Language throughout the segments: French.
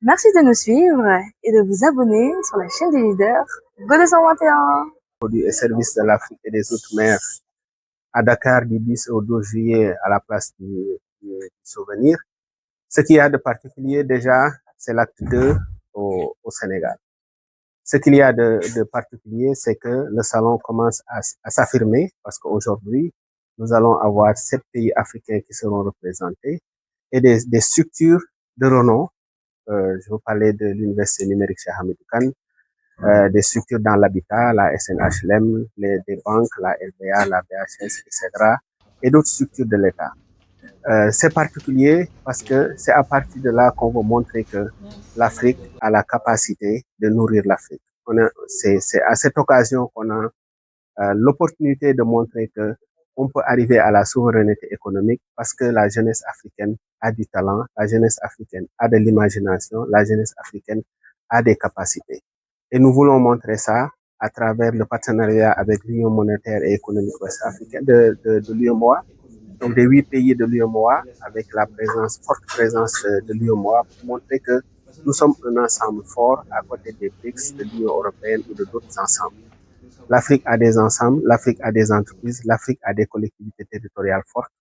Merci de nous suivre et de vous abonner sur la chaîne des leaders Go 221. Produit et services de l'Afrique et des Outre-mer à Dakar du 10 au 12 juillet à la place du souvenir. Ce qu'il y a de particulier déjà, c'est l'acte 2 au Sénégal. Ce qu'il y a de particulier, c'est que le salon commence à s'affirmer parce qu'aujourd'hui, nous allons avoir 7 pays africains qui seront représentés et des structures de renom. Je vous parlais de l'Université numérique Cheikh Hamidou Kane, des structures dans l'habitat, la SNHLM, des banques, la LBA, la BHS, etc. et d'autres structures de l'État. C'est particulier parce que c'est à partir de là qu'on veut montrer que l'Afrique a la capacité de nourrir l'Afrique. C'est à cette occasion qu'on a l'opportunité de montrer que on peut arriver à la souveraineté économique parce que la jeunesse africaine a du talent, la jeunesse africaine a de l'imagination, la jeunesse africaine a des capacités. Et nous voulons montrer ça à travers le partenariat avec l'Union monétaire et économique ouest-africaine de l'UEMOA, donc des 8 pays de l'UEMOA, avec la forte présence de l'UEMOA, pour montrer que nous sommes un ensemble fort à côté des BRICS, de l'Union européenne ou de d'autres ensembles. L'Afrique a des ensembles, l'Afrique a des entreprises, l'Afrique a des collectivités territoriales fortes.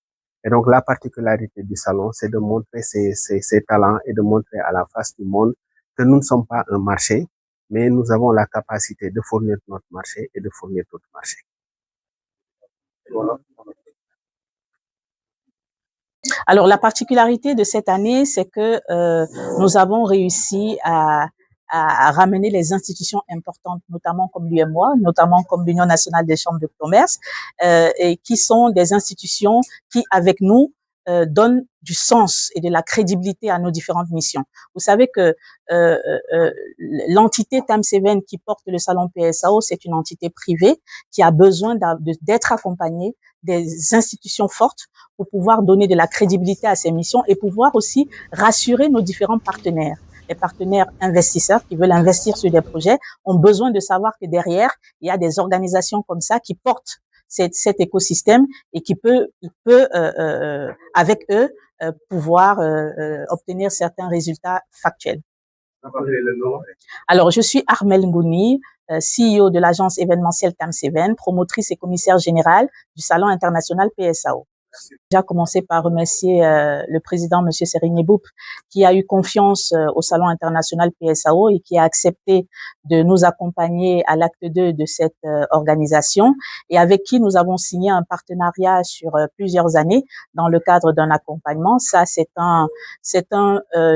Et donc, la particularité du salon, c'est de montrer ces talents et de montrer à la face du monde que nous ne sommes pas un marché, mais nous avons la capacité de fournir notre marché et de fournir d'autres marchés. Alors, la particularité de cette année, c'est que nous avons réussi à ramener les institutions importantes, notamment comme l'UEMOA, notamment comme l'Union nationale des chambres de commerce, et qui sont des institutions qui, avec nous, donnent du sens et de la crédibilité à nos différentes missions. Vous savez que l'entité TAM7 qui porte le salon PSAO, c'est une entité privée qui a besoin d'être accompagnée des institutions fortes pour pouvoir donner de la crédibilité à ces missions et pouvoir aussi rassurer nos différents partenaires. Les partenaires investisseurs qui veulent investir sur des projets ont besoin de savoir que derrière, il y a des organisations comme ça qui portent cet écosystème et qui peut avec eux, pouvoir obtenir certains résultats factuels. Alors, je suis Armelle Ngouni, CEO de l'agence événementielle TAM7, promotrice et commissaire générale du Salon international PSAO. J'ai déjà commencé par remercier le président, M. Serigne Mboup, qui a eu confiance au Salon international PSAO et qui a accepté de nous accompagner à l'acte 2 de cette organisation et avec qui nous avons signé un partenariat sur plusieurs années dans le cadre d'un accompagnement. Ça, c'est un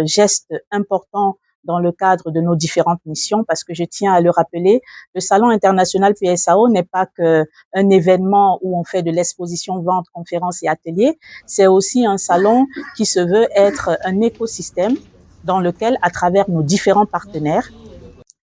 geste important dans le cadre de nos différentes missions, parce que je tiens à le rappeler, le Salon international PSAO n'est pas qu'un événement où on fait de l'exposition, vente, conférences et ateliers, c'est aussi un salon qui se veut être un écosystème dans lequel, à travers nos différents partenaires,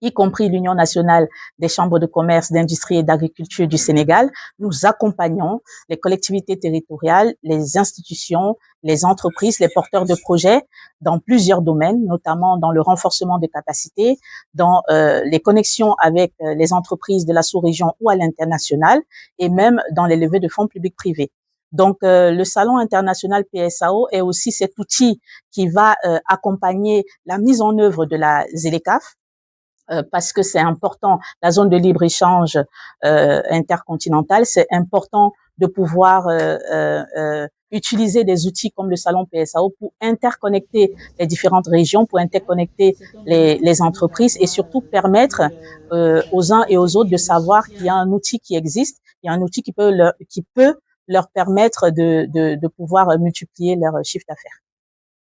y compris l'Union nationale des chambres de commerce, d'industrie et d'agriculture du Sénégal, nous accompagnons les collectivités territoriales, les institutions, les entreprises, les porteurs de projets dans plusieurs domaines, notamment dans le renforcement des capacités, dans les connexions avec les entreprises de la sous-région ou à l'international, et même dans les levées de fonds publics-privés. Donc, le Salon international PSAO est aussi cet outil qui va accompagner la mise en œuvre de la ZLECAf, parce que c'est important, la zone de libre-échange intercontinentale, c'est important de pouvoir utiliser des outils comme le salon PSAO pour interconnecter les différentes régions, pour interconnecter les entreprises et surtout permettre aux uns et aux autres de savoir qu'il y a un outil qui existe, il y a un outil qui peut leur permettre de pouvoir multiplier leur chiffre d'affaires.